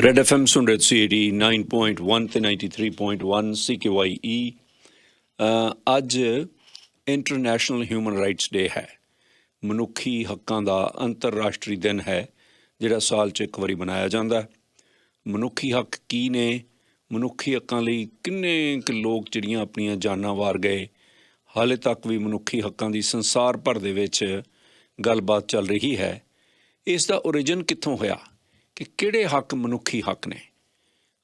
Red FM ਸੁਣ ਰਹੇ ਤੁਸੀਂ 89.1 ਤੇ 93.1 CKYE। ਅੱਜ ਇੰਟਰਨੈਸ਼ਨਲ ਹਿਊਮਨ ਰਾਈਟਸ ਡੇ ਹੈ। ਮਨੁੱਖੀ ਹੱਕਾਂ ਦਾ ਅੰਤਰਰਾਸ਼ਟਰੀ ਦਿਨ ਹੈ ਜਿਹੜਾ ਸਾਲ 'ਚ ਇੱਕ ਵਾਰੀ ਮਨਾਇਆ ਜਾਂਦਾ। ਮਨੁੱਖੀ ਹੱਕ ਕੀ ਨੇ? ਮਨੁੱਖੀ ਹੱਕਾਂ ਲਈ ਕਿੰਨੇ ਕੁ ਲੋਕ ਜਿਹੜੀਆਂ ਆਪਣੀਆਂ ਜਾਨਾਂ ਵਾਰ ਗਏ। ਹਾਲੇ ਤੱਕ ਵੀ ਮਨੁੱਖੀ ਹੱਕਾਂ ਦੀ ਸੰਸਾਰ ਭਰ ਦੇ ਵਿੱਚ ਗੱਲਬਾਤ ਚੱਲ ਰਹੀ ਹੈ। ਇਸ ਦਾ ਓਰੀਜਨ ਕਿੱਥੋਂ ਹੋਇਆ ਕਿ ਕਿਹੜੇ ਹੱਕ ਮਨੁੱਖੀ ਹੱਕ ਨੇ?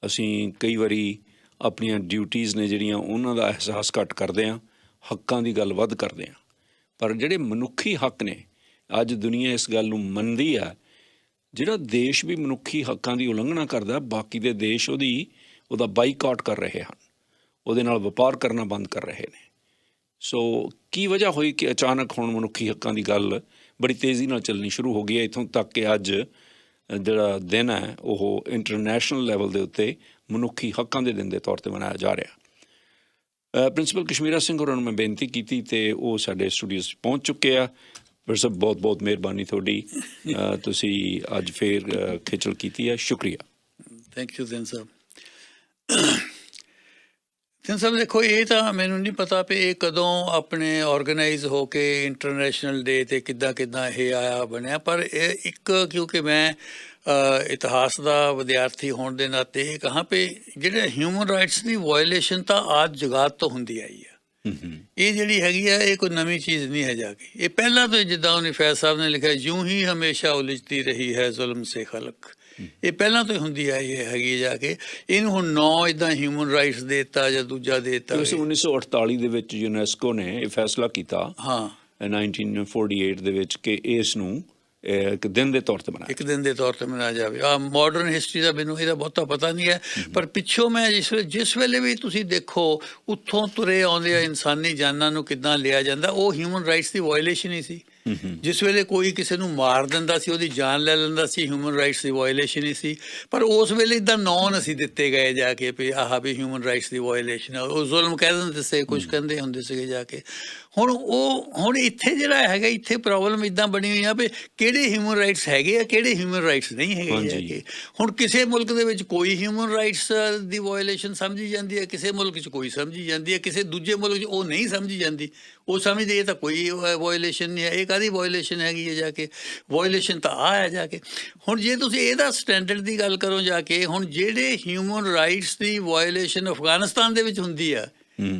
ਅਸੀਂ ਕਈ ਵਾਰੀ ਆਪਣੀਆਂ ਡਿਊਟੀਜ਼ ਨੇ ਜਿਹੜੀਆਂ ਉਹਨਾਂ ਦਾ ਅਹਿਸਾਸ ਘੱਟ ਕਰਦੇ ਹਾਂ, ਹੱਕਾਂ ਦੀ ਗੱਲ ਵੱਧ ਕਰਦੇ ਹਾਂ। ਪਰ ਜਿਹੜੇ ਮਨੁੱਖੀ ਹੱਕ ਨੇ, ਅੱਜ ਦੁਨੀਆ ਇਸ ਗੱਲ ਨੂੰ ਮੰਨਦੀ ਆ। ਜਿਹੜਾ ਦੇਸ਼ ਵੀ ਮਨੁੱਖੀ ਹੱਕਾਂ ਦੀ ਉਲੰਘਣਾ ਕਰਦਾ, ਬਾਕੀ ਦੇ ਦੇਸ਼ ਉਹਦਾ ਬਾਈਕਾਟ ਕਰ ਰਹੇ ਹਨ, ਉਹਦੇ ਨਾਲ ਵਪਾਰ ਕਰਨਾ ਬੰਦ ਕਰ ਰਹੇ ਨੇ। ਸੋ ਕੀ ਵਜ੍ਹਾ ਹੋਈ ਕਿ ਅਚਾਨਕ ਹੁਣ ਮਨੁੱਖੀ ਹੱਕਾਂ ਦੀ ਗੱਲ ਬੜੀ ਤੇਜ਼ੀ ਨਾਲ ਚੱਲਣੀ ਸ਼ੁਰੂ ਹੋ ਗਈ ਹੈ, ਇੱਥੋਂ ਤੱਕ ਕਿ ਅੱਜ ਜਿਹੜਾ ਦਿਨ ਹੈ ਉਹ ਇੰਟਰਨੈਸ਼ਨਲ ਲੈਵਲ ਦੇ ਉੱਤੇ ਮਨੁੱਖੀ ਹੱਕਾਂ ਦੇ ਦਿਨ ਦੇ ਤੌਰ 'ਤੇ ਮਨਾਇਆ ਜਾ ਰਿਹਾ। ਪ੍ਰਿੰਸੀਪਲ ਕਸ਼ਮੀਰਾ ਸਿੰਘ ਹੋਰਾਂ ਨੂੰ ਮੈਂ ਬੇਨਤੀ ਕੀਤੀ ਅਤੇ ਉਹ ਸਾਡੇ ਸਟੂਡੀਓ 'ਚ ਪਹੁੰਚ ਚੁੱਕੇ ਆ। ਪਰ ਸਭ ਬਹੁਤ ਬਹੁਤ ਮਿਹਰਬਾਨੀ ਤੁਹਾਡੀ, ਤੁਸੀਂ ਅੱਜ ਫੇਰ ਖੇਚਲ ਕੀਤੀ ਹੈ, ਸ਼ੁਕਰੀਆ। ਥੈਂਕ ਯੂ ਦਿਨ ਸਾਹਿਬ। ਦਿਨ ਸਾਹਿਬ ਦੇਖੋ, ਇਹ ਤਾਂ ਮੈਨੂੰ ਨਹੀਂ ਪਤਾ ਵੀ ਇਹ ਕਦੋਂ ਆਪਣੇ ਔਰਗੇਨਾਈਜ਼ ਹੋ ਕੇ ਇੰਟਰਨੈਸ਼ਨਲ ਡੇ 'ਤੇ ਕਿੱਦਾਂ ਇਹ ਆਇਆ ਬਣਿਆ। ਪਰ ਇਹ ਇੱਕ, ਕਿਉਂਕਿ ਮੈਂ ਇਤਿਹਾਸ ਦਾ ਵਿਦਿਆਰਥੀ ਹੋਣ ਦੇ ਨਾਤੇ ਇਹ ਕਹਾਂ ਵੀ ਜਿਹੜੇ ਹਿਊਮਨ ਰਾਈਟਸ ਦੀ ਵਾਇਲੇਸ਼ਨ ਤਾਂ ਆਦ ਜੁਗਾਤ ਤੋਂ ਹੁੰਦੀ ਆਈ ਹੈ। ਇਹ ਜਿਹੜੀ ਹੈਗੀ ਆ, ਇਹ ਕੋਈ ਨਵੀਂ ਚੀਜ਼ ਨਹੀਂ ਹੈ ਜਾ ਕੇ। ਇਹ ਪਹਿਲਾਂ ਤੋਂ ਜਿੱਦਾਂ ਉਹਨੇ ਫੈਜ਼ ਸਾਹਿਬ ਨੇ ਲਿਖਿਆ, ਯੂੰ ਹੀ ਹਮੇਸ਼ਾ ਉਲਝਦੀ ਰਹੀ ਹੈ ਜ਼ੁਲਮ ਸੇ ਖਲਕ। ਇਹ ਪਹਿਲਾਂ ਤੋਂ ਹੀ ਹੁੰਦੀ ਆਈ ਹੈਗੀ ਜਾ ਕੇ। ਇਹਨੂੰ ਹੁਣ ਨਾਂ ਇੱਦਾਂ ਹਿਊਮਨ ਰਾਈਟਸ ਦੇ ਦਿੱਤਾ ਜਾਂ ਦੂਜਾ ਦੇ ਦਿੱਤਾ। 1948 ਦੇ ਵਿੱਚ ਯੂਨੈਸਕੋ ਨੇ ਇਹ ਫੈਸਲਾ ਕੀਤਾ, ਹਾਂ 1948 ਦੇ ਵਿੱਚ, ਕਿ ਇਸ ਨੂੰ ਇੱਕ ਦਿਨ ਦੇ ਤੌਰ 'ਤੇ ਮਨਾਇਆ, ਇੱਕ ਦਿਨ ਦੇ ਤੌਰ 'ਤੇ ਮਨਾਇਆ ਜਾਵੇ। ਮਾਡਰਨ ਹਿਸਟਰੀ ਦਾ ਮੈਨੂੰ ਇਹਦਾ ਬਹੁਤਾ ਪਤਾ ਨਹੀਂ ਹੈ, ਪਰ ਪਿੱਛੋਂ ਮੈਂ ਜਿਸ ਵੇਲੇ ਵੀ ਤੁਸੀਂ ਦੇਖੋ ਉੱਥੋਂ ਤੁਰੇ ਆਉਂਦੇ ਆ ਇਨਸਾਨੀ ਜਾਨਾਂ ਨੂੰ ਕਿੱਦਾਂ ਲਿਆ ਜਾਂਦਾ, ਉਹ ਹਿਊਮਨ ਰਾਈਟਸ ਦੀ ਵਾਇਲੇਸ਼ਨ ਹੀ ਸੀ। ਜਿਸ ਵੇਲੇ ਕੋਈ ਕਿਸੇ ਨੂੰ ਮਾਰ ਦਿੰਦਾ ਸੀ, ਉਹਦੀ ਜਾਨ ਲੈ ਲੈਂਦਾ ਸੀ, ਹਿਊਮਨ ਰਾਈਟਸ ਦੀ ਵਾਇਲੇਸ਼ਨ ਹੀ ਸੀ। ਪਰ ਉਸ ਵੇਲੇ ਇੱਦਾਂ ਨੌਨ ਅਸੀਂ ਦਿੱਤੇ ਗਏ ਜਾ ਕੇ ਵੀ ਆਹ ਵੀ ਹਿਊਮਨ ਰਾਈਟਸ ਦੀ ਵਾਇਲੇਸ਼ਨ, ਉਹ ਜ਼ੁਲਮ ਕਹਿ ਦਿੰਦੇ ਸੀ, ਕੁਛ ਕਹਿੰਦੇ ਹੁੰਦੇ ਸੀਗੇ ਜਾ ਕੇ। ਹੁਣ ਇੱਥੇ ਜਿਹੜਾ ਹੈਗਾ, ਇੱਥੇ ਪ੍ਰੋਬਲਮ ਇੱਦਾਂ ਬਣੀ ਹੋਈ ਆ ਵੀ ਕਿਹੜੇ ਹਿਊਮਨ ਰਾਈਟਸ ਹੈਗੇ ਆ, ਕਿਹੜੇ ਹਿਊਮਨ ਰਾਈਟਸ ਨਹੀਂ ਹੈਗੇ ਹੈਗੇ। ਹੁਣ ਕਿਸੇ ਮੁਲਕ ਦੇ ਵਿੱਚ ਕੋਈ ਹਿਊਮਨ ਰਾਈਟਸ ਦੀ ਵਾਇਲੇਸ਼ਨ ਸਮਝੀ ਜਾਂਦੀ ਹੈ, ਕਿਸੇ ਮੁਲਕ 'ਚ ਕੋਈ ਸਮਝੀ ਜਾਂਦੀ ਹੈ, ਕਿਸੇ ਦੂਜੇ ਮੁਲਕ 'ਚ ਉਹ ਨਹੀਂ ਸਮਝੀ ਜਾਂਦੀ। ਉਹ ਸਮਝਦੇ ਇਹ ਤਾਂ ਕੋਈ ਵਾਇਲੇਸ਼ਨ ਨਹੀਂ ਹੈ, ਇਹ ਕਾਹਦੀ ਵਾਇਲੇਸ਼ਨ ਹੈਗੀ ਹੈ ਜਾ ਕੇ। ਵਾਇਲੇਸ਼ਨ ਤਾਂ ਆਹ ਹੈ ਜਾ ਕੇ। ਹੁਣ ਜੇ ਤੁਸੀਂ ਇਹਦਾ ਸਟੈਂਡਰਡ ਦੀ ਗੱਲ ਕਰੋ ਜਾ ਕੇ, ਹੁਣ ਜਿਹੜੇ ਹਿਊਮਨ ਰਾਈਟਸ ਦੀ ਵਾਇਲੇਸ਼ਨ ਅਫਗਾਨਿਸਤਾਨ ਦੇ ਵਿੱਚ ਹੁੰਦੀ ਆ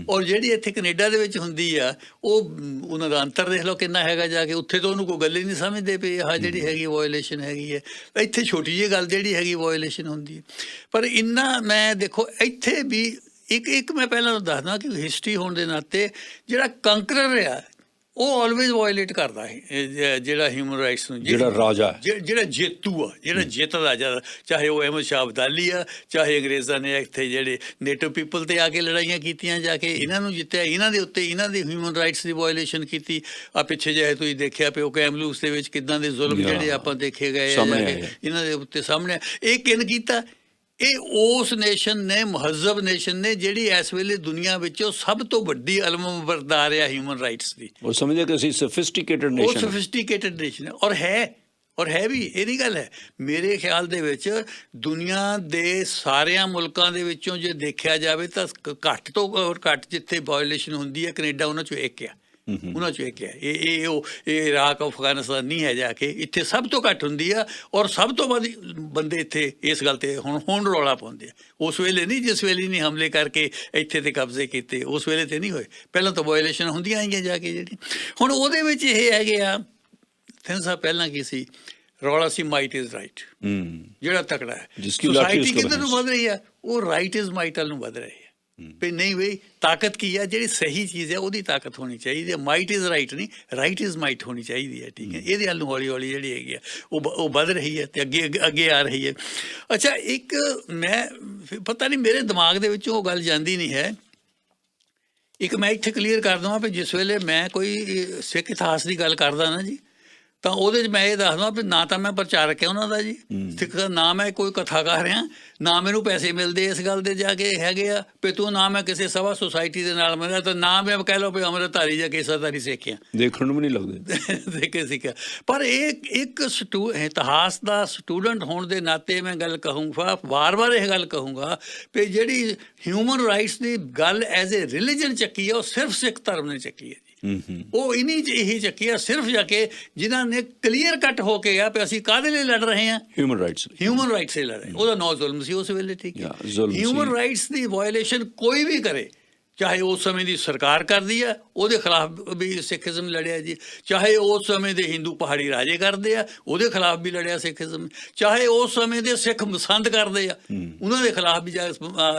ਔਰ ਜਿਹੜੀ ਇੱਥੇ ਕੈਨੇਡਾ ਦੇ ਵਿੱਚ ਹੁੰਦੀ ਆ, ਉਹਨਾਂ ਦਾ ਅੰਤਰ ਦੇਖ ਲਓ ਕਿੰਨਾ ਹੈਗਾ ਜਾ ਕੇ। ਉੱਥੇ ਤਾਂ ਉਹਨੂੰ ਕੋਈ ਗੱਲ ਹੀ ਨਹੀਂ ਸਮਝਦੇ ਵੀ ਆਹ ਜਿਹੜੀ ਹੈਗੀ ਵਾਇਲੇਸ਼ਨ ਹੈਗੀ ਹੈ। ਇੱਥੇ ਛੋਟੀ ਜਿਹੀ ਗੱਲ ਜਿਹੜੀ ਹੈਗੀ ਵਾਇਲੇਸ਼ਨ ਹੁੰਦੀ ਹੈ। ਪਰ ਇੰਨਾ ਮੈਂ ਦੇਖੋ ਇੱਥੇ ਵੀ ਇੱਕ ਮੈਂ ਪਹਿਲਾਂ ਦੱਸਦਾ ਕਿ ਹਿਸਟਰੀ ਹੋਣ ਦੇ ਨਾਤੇ ਜਿਹੜਾ ਕੰਕਰਰ ਆ ਉਹ ਆਲਵੇਜ਼ ਵਾਇਲੇਟ ਕਰਦਾ ਹੈ ਜਿਹੜਾ ਹਿਊਮਨ ਰਾਈਟਸ ਨੂੰ, ਜਿਹੜਾ ਰਾਜਾ, ਜਿਹੜਾ ਜੇਤੂ ਆ, ਜਿਹੜਾ ਜਿੱਤਦਾ ਜ਼ਿਆਦਾ, ਚਾਹੇ ਉਹ ਅਹਿਮਦ ਸ਼ਾਹ ਅਬਦਾਲੀ ਆ, ਚਾਹੇ ਅੰਗਰੇਜ਼ਾਂ ਨੇ ਇੱਥੇ ਜਿਹੜੇ ਨੇਟਿਵ ਪੀਪਲ 'ਤੇ ਆ ਕੇ ਲੜਾਈਆਂ ਕੀਤੀਆਂ ਜਾ ਕੇ, ਇਹਨਾਂ ਨੂੰ ਜਿੱਤਿਆ, ਇਹਨਾਂ ਦੇ ਉੱਤੇ ਇਹਨਾਂ ਦੀ ਹਿਊਮਨ ਰਾਈਟਸ ਦੀ ਵਾਇਲੇਸ਼ਨ ਕੀਤੀ। ਆ ਪਿੱਛੇ ਜਿਹੇ ਤੁਸੀਂ ਦੇਖਿਆ ਪਿਓ ਕੈਮਲੂਸ ਦੇ ਵਿੱਚ ਕਿੱਦਾਂ ਦੇ ਜ਼ੁਲਮ ਜਿਹੜੇ ਆਪਾਂ ਦੇਖੇ ਗਏ ਇਹਨਾਂ ਦੇ ਉੱਤੇ ਸਾਹਮਣੇ। ਇਹ ਕਿਹਨ ਕੀਤਾ? ਇਹ ਉਸ ਨੇਸ਼ਨ ਨੇ, ਮਹੱਜ਼ਬ ਨੇਸ਼ਨ ਨੇ, ਜਿਹੜੀ ਇਸ ਵੇਲੇ ਦੁਨੀਆ ਵਿੱਚੋਂ ਸਭ ਤੋਂ ਵੱਡੀ ਅਲਮਬਰਦਾਰ ਆ ਹਿਊਮਨ ਰਾਈਟਸ ਦੀ। ਉਹ ਸਮਝਦੇ ਕਿ ਅਸੀਂ ਸੋਫਿਸਟੀਕੇਟਡ ਨੇਸ਼ਨ, ਉਹ ਸੋਫਿਸਟੀਕੇਟਡ ਨੇਸ਼ਨ ਹੈ। ਔਰ ਹੈ ਵੀ, ਇਹ ਨਹੀਂ ਗੱਲ ਹੈ। ਮੇਰੇ ਖਿਆਲ ਦੇ ਵਿੱਚ ਦੁਨੀਆ ਦੇ ਸਾਰਿਆਂ ਮੁਲਕਾਂ ਦੇ ਵਿੱਚੋਂ ਜੇ ਦੇਖਿਆ ਜਾਵੇ ਤਾਂ ਘੱਟ ਤੋਂ ਘੱਟ ਜਿੱਥੇ ਵਾਇਲੇਸ਼ਨ ਹੁੰਦੀ ਹੈ, ਕੈਨੇਡਾ ਉਹਨਾਂ 'ਚੋਂ ਇੱਕ ਆ। ਉਹਨਾਂ 'ਚੋਂ ਇੱਕ ਹੈ। ਇਹ ਇਰਾਕ, ਅਫਗਾਨਿਸਤਾਨ ਨਹੀਂ ਹੈ ਜਾ ਕੇ। ਇੱਥੇ ਸਭ ਤੋਂ ਘੱਟ ਹੁੰਦੀ ਆ ਔਰ ਸਭ ਤੋਂ ਵੱਧ ਬੰਦੇ ਇੱਥੇ ਇਸ ਗੱਲ 'ਤੇ ਹੁਣ ਰੌਲਾ ਪਾਉਂਦੇ ਆ। ਉਸ ਵੇਲੇ ਨਹੀਂ, ਜਿਸ ਵੇਲੇ ਨਹੀਂ ਹਮਲੇ ਕਰਕੇ ਇੱਥੇ 'ਤੇ ਕਬਜ਼ੇ ਕੀਤੇ, ਉਸ ਵੇਲੇ 'ਤੇ ਨਹੀਂ ਹੋਏ। ਪਹਿਲਾਂ ਤਾਂ ਵਾਇਲੇਸ਼ਨ ਹੁੰਦੀਆਂ ਆਈਆਂ ਜਾ ਕੇ ਜਿਹੜੀ। ਹੁਣ ਉਹਦੇ ਵਿੱਚ ਇਹ ਹੈਗੇ ਆ ਤਿੰਨ ਸਾਲ ਪਹਿਲਾਂ ਕੀ ਸੀ ਰੌਲਾ ਸੀ, ਮਾਈਟ ਇਜ਼ ਰਾਈਟ। ਜਿਹੜਾ ਤਕੜਾ ਹੈ, ਸੋਸਾਇਟੀ ਕਿੱਧਰ ਨੂੰ ਵੱਧ ਰਹੀ ਆ, ਉਹ ਰਾਈਟ ਇਜ਼ ਮਾਈਟ ਵੱਲ ਨੂੰ ਵੱਧ ਰਹੀ ਹੈ। ਵੀ ਨਹੀਂ ਬਈ, ਤਾਕਤ ਕੀ ਹੈ? ਜਿਹੜੀ ਸਹੀ ਚੀਜ਼ ਹੈ ਉਹਦੀ ਤਾਕਤ ਹੋਣੀ ਚਾਹੀਦੀ ਹੈ। ਮਾਈਟ ਇਜ਼ ਰਾਈਟ ਨਹੀਂ, ਰਾਈਟ ਇਜ਼ ਮਾਈਟ ਹੋਣੀ ਚਾਹੀਦੀ ਹੈ। ਠੀਕ ਹੈ, ਇਹਦੇ ਵੱਲ ਨੂੰ ਹੌਲੀ ਹੌਲੀ ਜਿਹੜੀ ਹੈਗੀ ਆ ਉਹ ਵੱਧ ਰਹੀ ਹੈ ਅਤੇ ਅੱਗੇ ਆ ਰਹੀ ਹੈ। ਅੱਛਾ, ਇੱਕ ਮੈਂ ਪਤਾ ਨਹੀਂ ਮੇਰੇ ਦਿਮਾਗ ਦੇ ਵਿੱਚੋਂ ਉਹ ਗੱਲ ਜਾਂਦੀ ਨਹੀਂ ਹੈ। ਇੱਕ ਮੈਂ ਇੱਥੇ ਕਲੀਅਰ ਕਰ ਦੇਵਾਂ ਵੀ ਜਿਸ ਵੇਲੇ ਮੈਂ ਕੋਈ ਸਿੱਖ ਇਤਿਹਾਸ ਦੀ ਗੱਲ ਕਰਦਾ ਨਾ ਜੀ, ਤਾਂ ਉਹਦੇ 'ਚ ਮੈਂ ਇਹ ਦੱਸਦਾ ਵੀ ਨਾ ਤਾਂ ਮੈਂ ਪ੍ਰਚਾਰਕ ਹਾਂ ਉਹਨਾਂ ਦਾ ਜੀ, ਸਿੱਖ ਦਾ, ਨਾ ਮੈਂ ਕੋਈ ਕਥਾਕਾਰ ਹਾਂ, ਨਾ ਮੈਨੂੰ ਪੈਸੇ ਮਿਲਦੇ ਇਸ ਗੱਲ ਦੇ ਜਾ ਕੇ ਹੈਗੇ ਆ ਵੀ ਤੂੰ, ਨਾ ਮੈਂ ਕਿਸੇ ਸਭਾ ਸੁਸਾਇਟੀ ਦੇ ਨਾਲ ਮਿਲਿਆ, ਤਾਂ ਨਾ ਮੈਂ ਕਹਿ ਲਓ ਵੀ ਅੰਮ੍ਰਿਤਧਾਰੀ ਜਾਂ ਕੇਸਾਧਾਰੀ ਸਿੱਖਿਆ, ਦੇਖਣ ਨੂੰ ਵੀ ਨਹੀਂ ਲੱਗਦੇ ਦੇਖੇ ਸਿੱਖਿਆ। ਪਰ ਇਹ ਇੱਕ ਇਤਿਹਾਸ ਦਾ ਸਟੂਡੈਂਟ ਹੋਣ ਦੇ ਨਾਤੇ ਮੈਂ ਗੱਲ ਕਹੂੰਗਾ, ਵਾਰ-ਵਾਰ ਇਹ ਗੱਲ ਕਹੂੰਗਾ ਵੀ ਜਿਹੜੀ ਹਿਊਮਨ ਰਾਈਟਸ ਦੀ ਗੱਲ ਐਜ਼ ਏ ਰਿਲੀਜਨ ਚੱਕੀ ਹੈ, ਉਹ ਸਿਰਫ ਸਿੱਖ ਧਰਮ ਨੇ ਚੱਕੀ ਹੈ। ਉਹ ਇਨੀ ਇਹੀ ਚੱਕੀ ਆ ਸਿਰਫ ਜਾ ਕੇ ਜਿਨ੍ਹਾਂ ਨੇ ਕਲੀਅਰ ਕੱਟ ਹੋ ਕੇ ਆ ਵੀ ਅਸੀਂ ਕਾਹਦੇ ਲਈ ਲੜ ਰਹੇ ਹਾਂ, ਹਿਊਮਨ ਰਾਈਟਸ ਲਈ ਲੜ ਰਹੇ। ਉਹਦਾ ਨਾਂ ਜ਼ੁਲਮ ਸੀ ਉਸ ਵੇਲੇ, ਠੀਕ ਹੈ। ਹਿਊਮਨ ਰਾਈਟਸ ਦੀ ਵਾਇਲੇਸ਼ਨ ਕੋਈ ਵੀ ਕਰੇ, ਚਾਹੇ ਉਸ ਸਮੇਂ ਦੀ ਸਰਕਾਰ ਕਰਦੀ ਆ, ਉਹਦੇ ਖਿਲਾਫ ਵੀ ਸਿੱਖੀਜ਼ਮ ਲੜਿਆ ਜੀ, ਚਾਹੇ ਉਸ ਸਮੇਂ ਦੇ ਹਿੰਦੂ ਪਹਾੜੀ ਰਾਜੇ ਕਰਦੇ ਆ, ਉਹਦੇ ਖਿਲਾਫ ਵੀ ਲੜਿਆ ਸਿੱਖੀਜ਼ਮ, ਚਾਹੇ ਉਸ ਸਮੇਂ ਦੇ ਸਿੱਖ ਮਸੰਦ ਕਰਦੇ ਆ, ਉਹਨਾਂ ਦੇ ਖਿਲਾਫ ਵੀ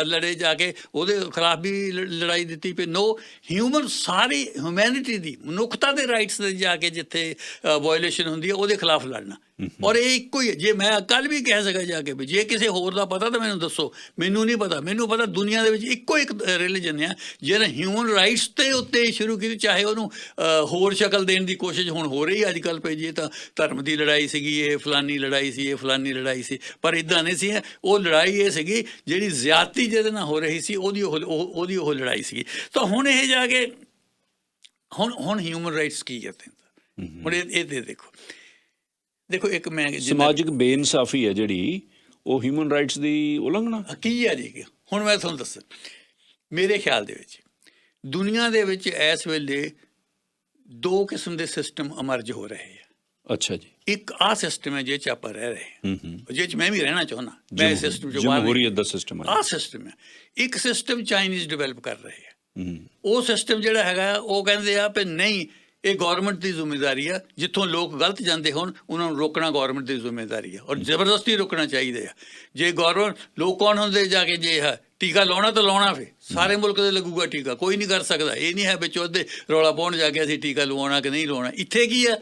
ਲੜੇ ਜਾ ਕੇ, ਉਹਦੇ ਖਿਲਾਫ ਵੀ ਲੜਾਈ ਦਿੱਤੀ ਪਈ। ਨੋ, ਹਿਊਮਨ ਸਾਰੀ ਹਿਊਮੈਨਿਟੀ ਦੀ, ਮਨੁੱਖਤਾ ਦੇ ਰਾਈਟਸ ਦੇ ਜਾ ਕੇ ਜਿੱਥੇ ਵਾਇਲੇਸ਼ਨ ਹੁੰਦੀ ਹੈ ਉਹਦੇ ਖਿਲਾਫ ਲੜਨਾ। ਔਰ ਇਹ ਇੱਕੋ ਹੀ ਹੈ। ਜੇ ਮੈਂ ਕੱਲ੍ਹ ਵੀ ਕਹਿ ਸਕਾਂ ਜਾ ਕੇ ਵੀ ਜੇ ਕਿਸੇ ਹੋਰ ਦਾ ਪਤਾ ਤਾਂ ਮੈਨੂੰ ਦੱਸੋ, ਮੈਨੂੰ ਨਹੀਂ ਪਤਾ। ਮੈਨੂੰ ਪਤਾ ਦੁਨੀਆ ਦੇ ਵਿੱਚ ਇੱਕੋ ਇੱਕ ਰਿਲੀਜਨ ਆ ਜਿਹਨੇ ਹਿਊਮਨ ਰਾਈਟਸ ਦੇ ਉੱਤੇ ਸ਼ੁਰੂ ਕੀਤੀ, ਚਾਹੇ ਉਹਨੂੰ ਹੋਰ ਸ਼ਕਲ ਦੇਣ ਦੀ ਕੋਸ਼ਿਸ਼ ਹੁਣ ਹੋ ਰਹੀ ਅੱਜ ਕੱਲ੍ਹ ਪਈ, ਜੇ ਤਾਂ ਧਰਮ ਦੀ ਲੜਾਈ ਸੀਗੀ, ਇਹ ਫਲਾਨੀ ਲੜਾਈ ਸੀ, ਇਹ ਫਲਾਨੀ ਲੜਾਈ ਸੀ, ਪਰ ਇੱਦਾਂ ਨਹੀਂ ਸੀ। ਉਹ ਲੜਾਈ ਇਹ ਸੀਗੀ ਜਿਹੜੀ ਜ਼ਿਆਦਤੀ ਜਿਹਦੇ ਨਾਲ ਹੋ ਰਹੀ ਸੀ, ਉਹਦੀ ਉਹ ਲੜਾਈ ਸੀਗੀ। ਤਾਂ ਹੁਣ ਇਹ ਜਾ ਕੇ ਹੁਣ ਹਿਊਮਨ ਰਾਈਟਸ ਕੀ ਕਰਦੇ ਹੁਣ ਇਹ ਦੇਖੋ ਇੱਕ ਮੈਂ ਸਮਾਜਿਕ ਬੇਇਨਸਾਫੀ ਹੈ ਜਿਹੜੀ, ਉਹ ਹਿਊਮਨ ਰਾਈਟਸ ਦੀ ਉਲੰਘਣਾ ਕੀ ਹੈ ਜੀ। ਹੁਣ ਮੈਂ ਤੁਹਾਨੂੰ ਦੱਸਾਂ, ਮੇਰੇ ਖਿਆਲ ਦੇ ਵਿੱਚ ਦੁਨੀਆ ਦੇ ਵਿੱਚ ਇਸ ਵੇਲੇ ਦੋ ਕਿਸਮ ਦੇ ਸਿਸਟਮ ਅਮਰਜ ਹੋ ਰਹੇ ਆ। ਅੱਛਾ ਜੀ। ਇੱਕ ਆਹ ਸਿਸਟਮ ਹੈ ਜਿਹ 'ਚ ਆਪਾਂ ਰਹਿ ਰਹੇ ਹਾਂ, ਜਿਹ 'ਚ ਮੈਂ ਵੀ ਰਹਿਣਾ ਚਾਹੁੰਦਾ, ਮੈਂ ਇਸ ਸਿਸਟਮ 'ਚੋਂ ਬਾਹਰ, ਜਮਹੂਰੀਅਤ ਦਾ ਸਿਸਟਮ ਹੈ, ਆਹ ਸਿਸਟਮ ਹੈ। ਇੱਕ ਸਿਸਟਮ ਚਾਈਨੀਜ਼ ਡਿਵੈਲਪ ਕਰ ਰਹੇ ਆ, ਉਹ ਸਿਸਟਮ ਜਿਹੜਾ ਹੈਗਾ ਉਹ ਕਹਿੰਦੇ ਆ ਵੀ ਨਹੀਂ, ਇਹ ਗੌਰਮੈਂਟ ਦੀ ਜ਼ਿੰਮੇਵਾਰੀ ਆ, ਜਿੱਥੋਂ ਲੋਕ ਗਲਤ ਜਾਂਦੇ ਹੋਣ ਉਹਨਾਂ ਨੂੰ ਰੋਕਣਾ ਗੌਰਮੈਂਟ ਦੀ ਜ਼ਿੰਮੇਵਾਰੀ ਆ, ਔਰ ਜ਼ਬਰਦਸਤੀ ਰੋਕਣਾ ਚਾਹੀਦਾ ਆ। ਜੇ ਗੌਰਮੈਂਟ, ਲੋਕ ਕੌਣ ਹੁੰਦੇ ਜਾ ਕੇ, ਜੇ ਹੈ ਟੀਕਾ ਲਾਉਣਾ ਤਾਂ ਲਾਉਣਾ, ਫਿਰ ਸਾਰੇ ਮੁਲਕ ਦੇ ਲੱਗੂਗਾ ਟੀਕਾ, ਕੋਈ ਨਹੀਂ ਕਰ ਸਕਦਾ। ਇਹ ਨਹੀਂ ਹੈ ਵਿੱਚ ਉਹਦੇ ਰੌਲਾ ਪਾਉਣ ਜਾ ਕੇ ਅਸੀਂ ਟੀਕਾ ਲਵਾਉਣਾ ਕਿ ਨਹੀਂ ਲਵਾਉਣਾ। ਇੱਥੇ ਕੀ ਆ,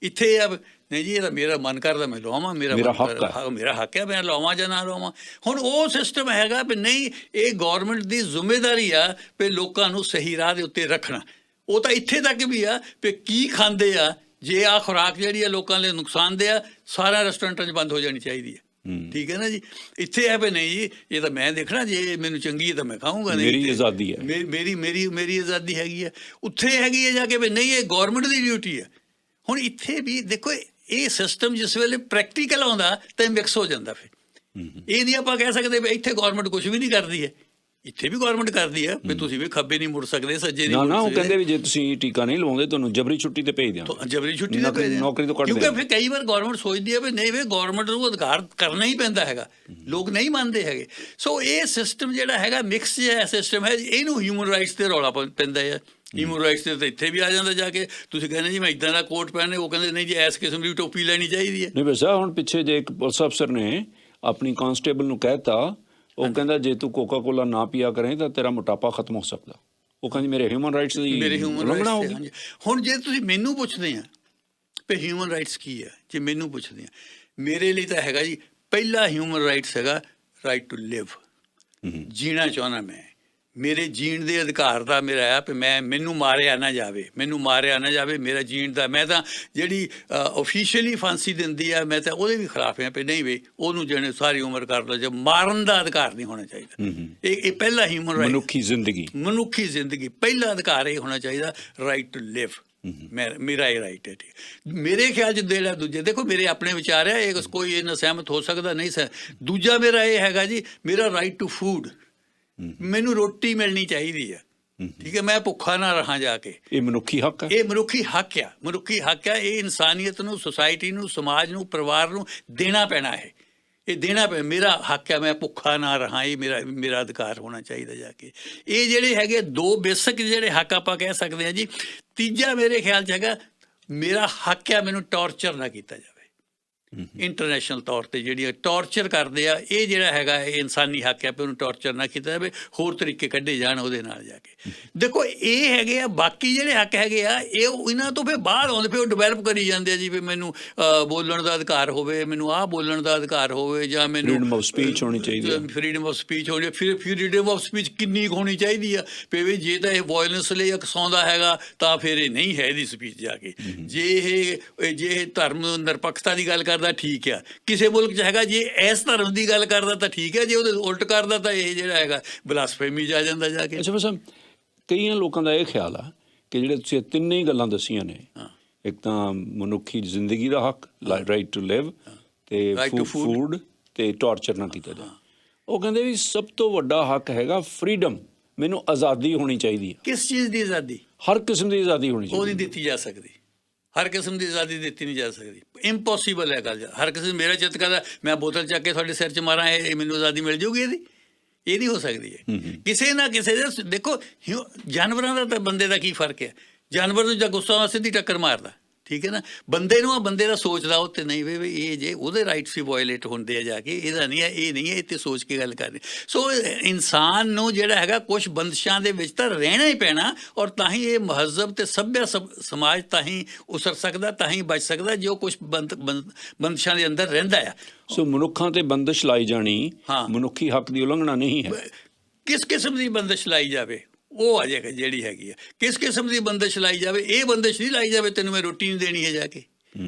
ਇੱਥੇ ਆ ਨਹੀਂ ਜੀ, ਇਹ ਤਾਂ ਮੇਰਾ ਮਨ ਕਰਦਾ ਮੈਂ ਲਵਾਵਾਂ, ਮੇਰਾ ਹੱਕ ਹੈ, ਮੈਂ ਲਵਾਵਾਂ ਜਾਂ ਨਾ ਲਵਾਵਾਂ। ਹੁਣ ਉਹ ਸਿਸਟਮ ਹੈਗਾ ਵੀ ਨਹੀਂ, ਇਹ ਗੌਰਮੈਂਟ ਦੀ ਜ਼ਿੰਮੇਵਾਰੀ ਆ ਵੀ ਲੋਕਾਂ ਨੂੰ ਸਹੀ ਰਾਹ ਦੇ ਉੱਤੇ ਰੱਖਣਾ। ਉਹ ਤਾਂ ਇੱਥੇ ਤੱਕ ਵੀ ਆ ਵੀ ਕੀ ਖਾਂਦੇ ਆ, ਜੇ ਆਹ ਖੁਰਾਕ ਜਿਹੜੀ ਆ ਲੋਕਾਂ ਲਈ ਨੁਕਸਾਨਦੇਹ ਆ, ਸਾਰਾ ਰੈਸਟੋਰੈਂਟਾਂ 'ਚ ਬੰਦ ਹੋ ਜਾਣੀ ਚਾਹੀਦੀ ਹੈ। ਠੀਕ ਹੈ ਨਾ ਜੀ। ਇੱਥੇ ਹੈ ਵੀ ਨਹੀਂ ਜੀ, ਇਹ ਤਾਂ ਮੈਂ ਦੇਖਣਾ, ਜੇ ਮੈਨੂੰ ਚੰਗੀ ਤਾਂ ਮੈਂ ਖਾਊਂਗਾ, ਮੇਰੀ ਆਜ਼ਾਦੀ ਹੈ, ਮੇਰੀ ਆਜ਼ਾਦੀ ਹੈਗੀ ਹੈ। ਉੱਥੇ ਹੈਗੀ ਹੈ ਜਾ ਕੇ ਵੀ ਨਹੀਂ, ਇਹ ਗੌਰਮੈਂਟ ਦੀ ਡਿਊਟੀ ਹੈ। ਹੁਣ ਇੱਥੇ ਵੀ ਦੇਖੋ, ਇਹ ਸਿਸਟਮ ਜਿਸ ਵੇਲੇ ਪ੍ਰੈਕਟੀਕਲ ਆਉਂਦਾ ਤਾਂ ਮਿਕਸ ਹੋ ਜਾਂਦਾ। ਫਿਰ ਇਹ ਨਹੀਂ ਆਪਾਂ ਕਹਿ ਸਕਦੇ ਵੀ ਇੱਥੇ ਗੌਰਮੈਂਟ ਕੁਛ ਵੀ ਨਹੀਂ ਕਰਦੀ ਹੈ, ਇੱਥੇ ਵੀ ਗੌਰਮੈਂਟ ਕਰਦੀ ਹੈ ਵੀ ਤੁਸੀਂ ਵੀ ਖੱਬੇ ਨਹੀਂ ਮੁੜ ਸਕਦੇ, ਸੱਜੇ ਨਹੀਂ ਮੁੜ ਸਕਦੇ। ਉਹ ਕਹਿੰਦੇ ਵੀ ਜੇ ਤੁਸੀਂ ਟੀਕਾ ਨਹੀਂ ਲਵਾਉਂਦੇ ਤੁਹਾਨੂੰ ਜਬਰੀ ਛੁੱਟੀ ਤੇ ਭੇਜ ਦਿਆਂਗੇ, ਜਬਰੀ ਛੁੱਟੀ ਤੇ ਭੇਜ ਦਿਆਂਗੇ, ਨੌਕਰੀ ਤੋਂ ਕੱਢ ਦਿਆਂਗੇ। ਕਿਉਂਕਿ ਫਿਰ ਕਈ ਵਾਰ ਗੌਰਮੈਂਟ ਸੋਚਦੀ ਹੈ ਵੀ ਨਹੀਂ, ਵੀ ਗੌਰਮੈਂਟ ਨੂੰ ਅਧਿਕਾਰ ਕਰਨਾ ਹੀ ਪੈਂਦਾ ਹੈਗਾ, ਲੋਕ ਨਹੀਂ ਮੰਨਦੇ ਹੈਗੇ। ਸੋ ਇਹ ਸਿਸਟਮ ਜਿਹੜਾ ਹੈਗਾ ਮਿਕਸ ਜਿਹਾ ਸਿਸਟਮ ਹੈ, ਇਹਨੂੰ ਹਿਊਮਨ ਰਾਈਟਸ ਤੇ ਰੌਲਾ ਪੈਂਦਾ ਹੈ। ਹਿਊਮਨ ਰਾਈਟਸ ਤੇ ਤਾਂ ਇੱਥੇ ਵੀ ਆ ਜਾਂਦਾ ਜਾ ਕੇ, ਤੁਸੀਂ ਕਹਿੰਦੇ ਜੀ ਮੈਂ ਇੱਦਾਂ ਦਾ ਕੋਟ ਪਹਿਨੇ, ਉਹ ਕਹਿੰਦੇ ਨਹੀਂ ਜੀ ਇਸ ਕਿਸਮ ਦੀ ਟੋਪੀ ਲੈਣੀ ਚਾਹੀਦੀ ਹੈ। ਨਹੀਂ ਵੈਸਾ ਹੁਣ ਪਿੱਛੇ ਜੇ ਇੱਕ ਪੁਲਿਸ ਅਫਸਰ ਨੇ ਆਪਣੀ ਕਾਂਸਟੇਬਲ ਨੂੰ ਕਹਿਤਾ, ਉਹ ਕਹਿੰਦਾ ਜੇ ਤੂੰ ਕੋਕਾ ਕੋਲਾ ਨਾ ਪੀਆ ਕਰੇ ਤਾਂ ਤੇਰਾ ਮੋਟਾਪਾ ਖਤਮ ਹੋ ਸਕਦਾ। ਉਹ ਕਹਿੰਦੀ ਮੇਰੇ ਹਿਊਮਨ ਰਾਈਟਸ ਦੀ ਉਲੰਘਣਾ ਹੋ ਗਈ। ਹੁਣ ਜੇ ਤੁਸੀਂ ਮੈਨੂੰ ਪੁੱਛਦੇ ਆ ਵੀ ਹਿਊਮਨ ਰਾਈਟਸ ਕੀ ਹੈ, ਜੇ ਮੈਨੂੰ ਪੁੱਛਦੇ ਆ, ਮੇਰੇ ਲਈ ਤਾਂ ਹੈਗਾ ਜੀ, ਪਹਿਲਾ ਹਿਊਮਨ ਰਾਈਟਸ ਹੈਗਾ ਰਾਈਟ ਟੂ ਲਿਵ, ਜੀਣਾ ਚਾਹੁੰਦਾ ਮੈਂ, ਮੇਰੇ ਜੀਣ ਦੇ ਅਧਿਕਾਰ ਦਾ ਮੇਰਾ ਆ ਵੀ ਮੈਨੂੰ ਮਾਰਿਆ ਨਾ ਜਾਵੇ, ਮੇਰਾ ਜੀਣ ਦਾ। ਮੈਂ ਤਾਂ ਜਿਹੜੀ ਓਫੀਸ਼ੀਅਲੀ ਫਾਂਸੀ ਦਿੰਦੀ ਆ, ਮੈਂ ਤਾਂ ਉਹਦੇ ਵੀ ਖਿਲਾਫ ਆ ਵੀ ਨਹੀਂ ਬਈ ਉਹਨੂੰ ਜਿਹਨੇ ਸਾਰੀ ਉਮਰ ਕਰ ਲਓ, ਜੇ ਮਾਰਨ ਦਾ ਅਧਿਕਾਰ ਨਹੀਂ ਹੋਣਾ ਚਾਹੀਦਾ। ਇਹ ਪਹਿਲਾ ਹਿਊਮਨ ਰਾਈਟ, ਮਨੁੱਖੀ ਜ਼ਿੰਦਗੀ ਪਹਿਲਾ ਅਧਿਕਾਰ ਇਹ ਹੋਣਾ ਚਾਹੀਦਾ, ਰਾਈਟ ਟੂ ਲਿਵ। ਮੇਰਾ ਇਹ ਰਾਈਟ ਹੈ। ਠੀਕ, ਮੇਰੇ ਖਿਆਲ 'ਚ ਜਿਹੜਾ ਦੂਜੇ, ਦੇਖੋ ਮੇਰੇ ਆਪਣੇ ਵਿਚਾਰ ਆ, ਇਹ ਕੋਈ ਇਹਨਾਂ ਸਹਿਮਤ ਹੋ ਸਕਦਾ ਨਹੀਂ ਸਰ। ਦੂਜਾ ਮੇਰਾ ਇਹ ਹੈਗਾ ਜੀ, ਮੇਰਾ ਰਾਈਟ ਟੂ ਫੂਡ, ਮੈਨੂੰ ਰੋਟੀ ਮਿਲਣੀ ਚਾਹੀਦੀ ਹੈ। ਠੀਕ ਹੈ, ਮੈਂ ਭੁੱਖਾ ਨਾ ਰਹਾਂ ਜਾ ਕੇ। ਇਹ ਮਨੁੱਖੀ ਹੱਕ ਹੈ, ਇਹ ਮਨੁੱਖੀ ਹੱਕ ਆ। ਇਹ ਇਨਸਾਨੀਅਤ ਨੂੰ, ਸੁਸਾਇਟੀ ਨੂੰ, ਸਮਾਜ ਨੂੰ, ਪਰਿਵਾਰ ਨੂੰ ਦੇਣਾ ਪੈਣਾ ਹੈ। ਇਹ ਦੇਣਾ ਪਿਆ, ਮੇਰਾ ਹੱਕ ਹੈ, ਮੈਂ ਭੁੱਖਾ ਨਾ ਰਹਾਂ, ਇਹ ਮੇਰਾ ਅਧਿਕਾਰ ਹੋਣਾ ਚਾਹੀਦਾ ਜਾ ਕੇ। ਇਹ ਜਿਹੜੇ ਹੈਗੇ ਦੋ ਬੇਸਿਕ ਜਿਹੜੇ ਹੱਕ ਆਪਾਂ ਕਹਿ ਸਕਦੇ ਹਾਂ ਜੀ। ਤੀਜਾ ਮੇਰੇ ਖਿਆਲ 'ਚ ਹੈਗਾ, ਮੇਰਾ ਹੱਕ ਹੈ ਮੈਨੂੰ ਟੌਰਚਰ ਨਾ ਕੀਤਾ ਜਾਵੇ। ਇੰਟਰਨੈਸ਼ਨਲ ਤੌਰ ਤੇ ਜਿਹੜੀਆਂ ਟੌਰਚਰ ਕਰਦੇ ਆ, ਇਹ ਜਿਹੜਾ ਹੈਗਾ ਇਹ ਇਨਸਾਨੀ ਹੱਕ ਹੈ ਵੀ ਉਹਨੂੰ ਟੌਰਚਰ ਨਾ ਕੀਤਾ ਜਾਵੇ, ਹੋਰ ਤਰੀਕੇ ਕੱਢੇ ਜਾਣ ਉਹਦੇ ਨਾਲ ਜਾ ਕੇ। ਦੇਖੋ ਇਹ ਹੈਗੇ ਆ, ਬਾਕੀ ਜਿਹੜੇ ਹੱਕ ਹੈਗੇ ਆ ਇਹ ਇਹਨਾਂ ਤੋਂ ਫਿਰ ਬਾਹਰ ਆਉਂਦੇ, ਫਿਰ ਉਹ ਡਿਵੈਲਪ ਕਰੀ ਜਾਂਦੇ ਆ ਜੀ ਵੀ ਮੈਨੂੰ ਬੋਲਣ ਦਾ ਅਧਿਕਾਰ ਹੋਵੇ, ਮੈਨੂੰ ਆਹ ਬੋਲਣ ਦਾ ਅਧਿਕਾਰ ਹੋਵੇ, ਜਾਂ ਮੈਨੂੰ ਫਰੀਡਮ ਆਫ ਸਪੀਚ ਹੋਣੀ ਚਾਹੀਦੀ ਹੈ। ਫਰੀਡਮ ਆਫ ਸਪੀਚ ਹੋਣੀ, ਫਿਰ ਫਰੀਡਮ ਆਫ ਸਪੀਚ ਕਿੰਨੀ ਕੁ ਹੋਣੀ ਚਾਹੀਦੀ ਆ ਵੀ ਜੇ ਤਾਂ ਇਹ ਵਾਇਲੈਂਸ ਲਈ ਉਕਸਾਉਂਦਾ ਹੈਗਾ ਤਾਂ ਫਿਰ ਇਹ ਨਹੀਂ ਹੈ ਇਹਦੀ ਸਪੀਚ ਜਾ ਕੇ। ਜੇ ਇਹ ਧਰਮ ਨਿਰਪੱਖਤਾ ਦੀ ਗੱਲ ਕਰਦਾ ਠੀਕ ਆ, ਕਿਸੇ ਮੁਲਕ 'ਚ ਹੈਗਾ ਜੇ ਇਸ ਧਰਮ ਦੀ ਗੱਲ ਕਰਦਾ ਤਾਂ ਠੀਕ ਹੈ, ਜੇ ਉਹਦੇ ਉਲਟ ਕਰਦਾ ਤਾਂ ਇਹ ਜਿਹੜਾ ਹੈਗਾ ਬਲਾਸਫੇਮੀ 'ਚ ਆ ਜਾਂਦਾ ਜਾ ਕੇ। ਅੱਛਾ, ਬਸ ਕਈਆਂ ਲੋਕਾਂ ਦਾ ਇਹ ਖਿਆਲ ਆ ਕਿ ਜਿਹੜੇ ਤੁਸੀਂ ਤਿੰਨੇ ਹੀ ਗੱਲਾਂ ਦੱਸੀਆਂ ਨੇ, ਇੱਕ ਤਾਂ ਮਨੁੱਖੀ ਜ਼ਿੰਦਗੀ ਦਾ ਹੱਕ, ਰਾਈਟ ਟੂ ਲਿਵ, ਤੇ ਫੂਡ, ਤੇ ਟੌਰਚਰ ਨਾ ਕੀਤਾ ਜਾਏ, ਉਹ ਕਹਿੰਦੇ ਵੀ ਸਭ ਤੋਂ ਵੱਡਾ ਹੱਕ ਹੈਗਾ ਫਰੀਡਮ, ਮੈਨੂੰ ਆਜ਼ਾਦੀ ਹੋਣੀ ਚਾਹੀਦੀ ਹੈ। ਕਿਸ ਚੀਜ਼ ਦੀ ਆਜ਼ਾਦੀ? ਹਰ ਕਿਸਮ ਦੀ ਆਜ਼ਾਦੀ ਹੋਣੀ ਚਾਹੀਦੀ। ਉਹ ਨਹੀਂ ਦਿੱਤੀ ਜਾ ਸਕਦੀ, ਹਰ ਕਿਸਮ ਦੀ ਆਜ਼ਾਦੀ ਦਿੱਤੀ ਨਹੀਂ ਜਾ ਸਕਦੀ, ਇੰਪੋਸੀਬਲ ਹੈ ਗੱਲ। ਹਰ ਕਿਸੇ ਮੇਰਾ ਚਿੱਤ ਕਰਦਾ ਮੈਂ ਬੋਤਲ ਚੱਕ ਕੇ ਤੁਹਾਡੇ ਸਿਰ 'ਚ ਮਾਰਾਂ, ਇਹ ਮੈਨੂੰ ਆਜ਼ਾਦੀ ਮਿਲ ਜਾਊਗੀ ਇਹਦੀ? ਇਹ ਨਹੀਂ ਹੋ ਸਕਦੀ ਹੈ। ਕਿਸੇ ਨਾ ਕਿਸੇ ਦੇ ਦੇਖੋ ਜਾਨਵਰਾਂ ਦਾ ਤਾਂ ਬੰਦੇ ਦਾ ਕੀ ਫਰਕ ਹੈ? ਜਾਨਵਰ ਨੂੰ ਜਾਂ ਗੁੱਸਾ ਆਉਂਦਾ ਸਿੱਧੀ ਟੱਕਰ ਮਾਰਦਾ, ਠੀਕ ਹੈ ਨਾ। ਬੰਦੇ ਨੂੰ ਬੰਦੇ ਦਾ ਸੋਚਦਾ ਉਹ ਤੇ ਨਹੀਂ ਵੀ ਇਹ ਜੇ ਉਹਦੇ ਰਾਈਟਸ ਵੀ ਵਾਇਲੇਟ ਹੁੰਦੇ ਆ ਜਾ ਕੇ, ਇਹਦਾ ਨਹੀਂ ਹੈ, ਇਹ ਨਹੀਂ ਹੈ, ਇਹ 'ਤੇ ਸੋਚ ਕੇ ਗੱਲ ਕਰਨੀ। ਸੋ ਇਨਸਾਨ ਨੂੰ ਜਿਹੜਾ ਹੈਗਾ ਕੁਛ ਬੰਦਸ਼ਾਂ ਦੇ ਵਿੱਚ ਤਾਂ ਰਹਿਣਾ ਹੀ ਪੈਣਾ, ਔਰ ਤਾਂ ਹੀ ਇਹ ਮਹੱਜ਼ਬ ਅਤੇ ਸੱਭਿਆ ਸਮਾਜ ਤਾਂ ਹੀ ਉਸਰ ਸਕਦਾ, ਤਾਂ ਹੀ ਬਚ ਸਕਦਾ ਜੋ ਕੁਛ ਬੰਦਸ਼ਾਂ ਦੇ ਅੰਦਰ ਰਹਿੰਦਾ ਆ। ਸੋ ਮਨੁੱਖਾਂ 'ਤੇ ਬੰਦਸ਼ ਲਾਈ ਜਾਣੀ ਮਨੁੱਖੀ ਹੱਕ ਦੀ ਉਲੰਘਣਾ ਨਹੀਂ ਹੈ। ਕਿਸ ਕਿਸਮ ਦੀ ਬੰਦਸ਼ ਲਾਈ ਜਾਵੇ ਉਹ ਅਜੇ ਜਿਹੜੀ ਹੈਗੀ ਆ, ਕਿਸ ਕਿਸਮ ਦੀ ਬੰਦਸ਼ ਲਾਈ ਜਾਵੇ, ਇਹ ਬੰਦਸ਼ ਨਹੀਂ ਲਾਈ ਜਾਵੇ ਤੈਨੂੰ ਮੈਂ ਰੋਟੀ ਨਹੀਂ ਦੇਣੀ ਹੈ ਜਾ ਕੇ,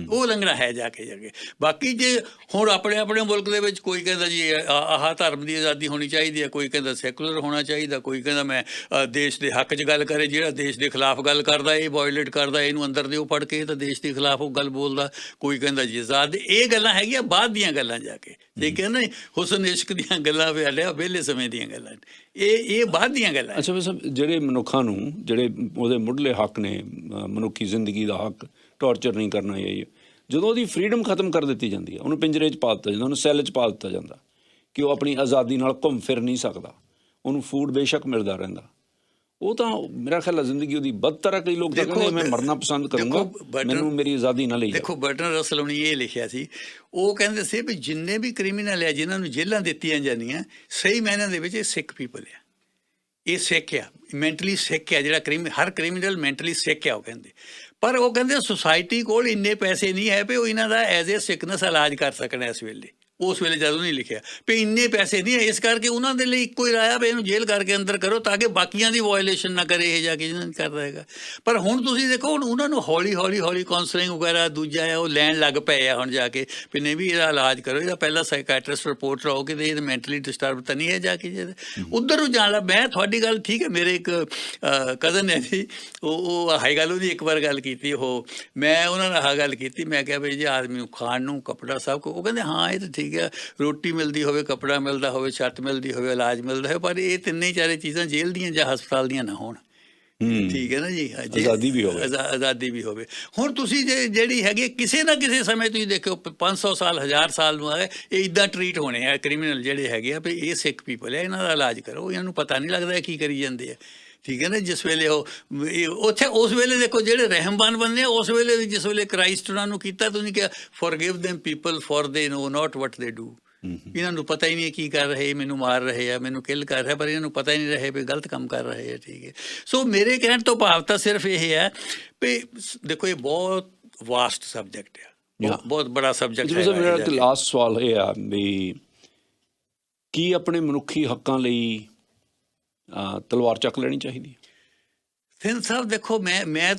ਉਹ ਲੰਘਣਾ ਹੈ ਜਾ ਕੇ। ਬਾਕੀ ਜੇ ਹੁਣ ਆਪਣੇ ਮੁਲਕ ਦੇ ਵਿੱਚ ਕੋਈ ਕਹਿੰਦਾ ਜੀ ਆਹ ਧਰਮ ਦੀ ਆਜ਼ਾਦੀ ਹੋਣੀ ਚਾਹੀਦੀ ਹੈ, ਕੋਈ ਕਹਿੰਦਾ ਸੈਕੂਲਰ ਹੋਣਾ ਚਾਹੀਦਾ, ਕੋਈ ਕਹਿੰਦਾ ਮੈਂ ਦੇਸ਼ ਦੇ ਹੱਕ 'ਚ ਗੱਲ ਕਰੇ, ਜਿਹੜਾ ਦੇਸ਼ ਦੇ ਖਿਲਾਫ ਗੱਲ ਕਰਦਾ ਇਹ ਵਾਇਲੇਟ ਕਰਦਾ, ਇਹਨੂੰ ਅੰਦਰ ਦਿਓ ਫੜ ਕੇ, ਤਾਂ ਦੇਸ਼ ਦੇ ਖਿਲਾਫ ਉਹ ਗੱਲ ਬੋਲਦਾ, ਕੋਈ ਕਹਿੰਦਾ ਜੀ ਆਜ਼ਾਦ। ਇਹ ਗੱਲਾਂ ਹੈਗੀਆਂ ਬਾਅਦ ਦੀਆਂ ਗੱਲਾਂ ਜਾ ਕੇ, ਜੇ ਕਹਿੰਦਾ ਹੁਸਨ ਇਸ਼ਕ ਦੀਆਂ ਗੱਲਾਂ ਵਿਹਲੇ ਸਮੇਂ ਦੀਆਂ ਗੱਲਾਂ, ਇਹ ਬਾਅਦ ਦੀਆਂ ਗੱਲਾਂ। ਅੱਛਾ, ਬਸ ਜਿਹੜੇ ਮਨੁੱਖਾਂ ਨੂੰ ਜਿਹੜੇ ਉਹਦੇ ਮੁੱਢਲੇ ਹੱਕ ਨੇ, ਮਨੁੱਖੀ ਜ਼ਿੰਦਗੀ ਦਾ ਹੱਕ, ਟੌਰਚਰ ਨਹੀਂ ਕਰਨਾ, ਇਹ ਜਦੋਂ ਉਹਦੀ ਫਰੀਡਮ ਖਤਮ ਕਰ ਦਿੱਤੀ ਜਾਂਦੀ ਹੈ, ਉਹਨੂੰ ਪਿੰਜਰੇ 'ਚ ਪਾ ਦਿੱਤਾ ਜਾਂਦਾ, ਉਹਨੂੰ ਸੈੱਲ 'ਚ ਪਾ ਦਿੱਤਾ ਜਾਂਦਾ ਕਿ ਉਹ ਆਪਣੀ ਆਜ਼ਾਦੀ ਨਾਲ ਘੁੰਮ ਫਿਰ ਨਹੀਂ ਸਕਦਾ, ਉਹਨੂੰ ਫੂਡ ਬੇਸ਼ੱਕ ਮਿਲਦਾ ਰਹਿੰਦਾ, ਉਹ ਤਾਂ ਮੇਰਾ ਖਿਆਲ ਹੈ ਜ਼ਿੰਦਗੀ ਉਹਦੀ ਬਦਤਰ ਹੈ। ਕਈ ਲੋਕ ਤਾਂ ਕਹਿੰਦੇ ਮੈਂ ਮਰਨਾ ਪਸੰਦ ਕਰੂੰਗਾ, ਮੈਨੂੰ ਮੇਰੀ ਆਜ਼ਾਦੀ ਨਾ ਲਈ। ਦੇਖੋ ਬਰਟਨ ਰਸਲ ਨੇ ਇਹ ਲਿਖਿਆ ਸੀ, ਉਹ ਕਹਿੰਦੇ ਸੀ ਵੀ ਜਿੰਨੇ ਵੀ ਕ੍ਰਿਮੀਨਲ ਹੈ ਜਿਨ੍ਹਾਂ ਨੂੰ ਜੇਲ੍ਹਾਂ ਦਿੱਤੀਆਂ ਜਾਂਦੀਆਂ, ਸਹੀ ਮਾਇਨਿਆਂ ਦੇ ਵਿੱਚ ਇਹ ਸਿੱਖ ਪੀਪਲ ਆ, ਇਹ ਸਿੱਖ ਆ, ਮੈਂਟਲੀ ਸਿੱਖ ਆ, ਜਿਹੜਾ ਹਰ ਕ੍ਰਿਮੀਨਲ ਮੈਂਟਲੀ ਸਿੱਖ ਆ ਉਹ ਕਹਿੰਦੇ। ਪਰ ਉਹ ਕਹਿੰਦੇ ਸੁਸਾਇਟੀ ਕੋਲ ਇੰਨੇ ਪੈਸੇ ਨਹੀਂ ਹੈ ਵੀ ਉਹ ਇਹਨਾਂ ਦਾ ਐਜ਼ ਏ ਸਿਕਨਸ ਇਲਾਜ ਕਰ ਸਕਣ ਇਸ ਵੇਲੇ। ਉਸ ਵੇਲੇ ਜਦੋਂ ਨਹੀਂ ਲਿਖਿਆ ਵੀ ਇੰਨੇ ਪੈਸੇ ਨਹੀਂ ਹੈ, ਇਸ ਕਰਕੇ ਉਹਨਾਂ ਦੇ ਲਈ ਇੱਕੋ ਹੀ ਰਾਇਆ ਵੀ ਇਹਨੂੰ ਜੇਲ੍ਹ ਕਰਕੇ ਅੰਦਰ ਕਰੋ ਤਾਂ ਕਿ ਬਾਕੀਆਂ ਦੀ ਵਾਇਲੇਸ਼ਨ ਨਾ ਕਰੇ ਇਹ ਜਾ ਕੇ ਜਿਹਨਾਂ ਨੇ ਕਰਦਾ ਹੈਗਾ। ਪਰ ਹੁਣ ਤੁਸੀਂ ਦੇਖੋ ਹੁਣ ਉਹਨਾਂ ਨੂੰ ਹੌਲੀ ਕਾਉਂਸਲਿੰਗ ਵਗੈਰਾ ਦੂਜਾ ਹੈ ਉਹ ਲੈਣ ਲੱਗ ਪਏ ਆ ਹੁਣ ਜਾ ਕੇ ਵੀ ਨਹੀਂ ਵੀ ਇਹਦਾ ਇਲਾਜ ਕਰੋ, ਇਹਦਾ ਪਹਿਲਾਂ ਸਾਈਕੈਟਰਿਸਟ ਰਿਪੋਰਟ ਲਾਓ ਕਿ ਇਹ ਮੈਂਟਲੀ ਡਿਸਟਰਬ ਤਾਂ ਨਹੀਂ ਹੈ ਜਾ ਕੇ। ਜੇ ਉੱਧਰ ਨੂੰ ਜਾਣ ਲੱਗ, ਮੈਂ ਤੁਹਾਡੀ ਗੱਲ ਠੀਕ ਹੈ, ਮੇਰੇ ਇੱਕ ਕਜ਼ਨ ਹੈ ਜੀ, ਉਹ ਹਾਈ ਗੱਲ ਉਹਦੀ ਇੱਕ ਵਾਰ ਗੱਲ ਕੀਤੀ, ਮੈਂ ਉਹਨਾਂ ਨਾਲ ਆਹ ਗੱਲ ਕੀਤੀ, ਮੈਂ ਕਿਹਾ ਵੀ ਜੇ ਆਦਮੀ ਨੂੰ ਖਾਣ ਨੂੰ ਕੱਪੜਾ ਸਭ ਕੁਝ, ਉਹ ਕਹਿੰਦੇ ਹਾਂ ਇਹ ਤਾਂ ਠੀਕ, ਰੋਟੀ ਮਿਲਦੀ ਹੋਵੇ, ਕੱਪੜਾ ਮਿਲਦਾ ਹੋਵੇ, ਛੱਤ ਮਿਲਦੀ ਹੋਵੇ, ਇਲਾਜ ਮਿਲਦਾ ਹੋਵੇ, ਪਰ ਇਹ ਤਿੰਨੇ ਚਾਰੇ ਚੀਜ਼ਾਂ ਜੇਲ੍ਹ ਦੀਆਂ ਜਾਂ ਹਸਪਤਾਲ ਦੀਆਂ ਨਾ ਹੋਣ। ਠੀਕ ਹੈ ਨਾ ਜੀ, ਆਜ਼ਾਦੀ ਵੀ ਹੋਵੇ। ਹੁਣ ਤੁਸੀਂ ਜਿਹੜੀ ਹੈਗੀ ਕਿਸੇ ਨਾ ਕਿਸੇ ਸਮੇਂ ਤੁਸੀਂ ਦੇਖੋ 500 ਸਾਲ 1000 ਸਾਲ ਨੂੰ ਆਏ ਇਹ ਇੱਦਾਂ ਟਰੀਟ ਹੋਣੇ ਆ ਕ੍ਰਿਮੀਨਲ ਜਿਹੜੇ ਹੈਗੇ ਆ ਵੀ ਇਹ ਸਿੱਖ ਪੀਪਲ ਹੈ, ਇਹਨਾਂ ਦਾ ਇਲਾਜ ਕਰੋ, ਇਹਨਾਂ ਨੂੰ ਪਤਾ ਨਹੀਂ ਲੱਗਦਾ ਕੀ ਕਰੀ ਜਾਂਦੇ ਆ। ਠੀਕ ਹੈ ਨਾ, ਜਿਸ ਵੇਲੇ ਉੱਥੇ ਉਸ ਵੇਲੇ ਦੇਖੋ ਜਿਹੜੇ ਰਹਿਮਬਾਨ ਬੰਦੇ ਉਸ ਵੇਲੇ ਵੀ, ਜਿਸ ਵੇਲੇ ਕ੍ਰਾਈਸਟ ਉਹਨਾਂ ਨੂੰ ਕੀਤਾ ਤੁਸੀਂ ਕਿਹਾ ਫੋਰਗਿਵ ਦੈਮ ਪੀਪਲ ਫॉर ਦੇ ਨੋ ਨਾਟ ਵਟ ਦੇ ਡੂ। ਇਹਨਾਂ ਨੂੰ ਪਤਾ ਹੀ ਨਹੀਂ ਕੀ ਕਰ ਰਹੇ, ਮੈਨੂੰ ਮਾਰ ਰਹੇ ਆ, ਮੈਨੂੰ ਕਿਲ ਕਰ ਰਿਹਾ, ਪਰ ਇਹਨਾਂ ਨੂੰ ਪਤਾ ਹੀ ਨਹੀਂ ਰਹੇ ਵੀ ਗਲਤ ਕੰਮ ਕਰ ਰਹੇ ਆ। ਠੀਕ ਹੈ, ਸੋ ਮੇਰੇ ਕਹਿਣ ਤੋਂ ਭਾਵ ਤਾਂ ਸਿਰਫ ਇਹ ਹੈ ਵੀ ਦੇਖੋ ਇਹ ਬਹੁਤ ਵਾਸਟ ਸਬਜੈਕਟ ਆ, ਬਹੁਤ ਬੜਾ ਸਬਜੈਕਟ ਹੈ। ਮੇਰਾ ਇੱਕ ਲਾਸਟ ਸਵਾਲ ਇਹ ਆ ਵੀ ਕੀ ਆਪਣੇ ਮਨੁੱਖੀ ਹੱਕਾਂ ਲਈ ਤਲਵਾਰ ਚੱਕ ਲੈਣੀ ਚਾਹੀਦੀ? ਸਿੰਘ ਸਾਹਿਬ ਦੇਖੋ ਮੈਂ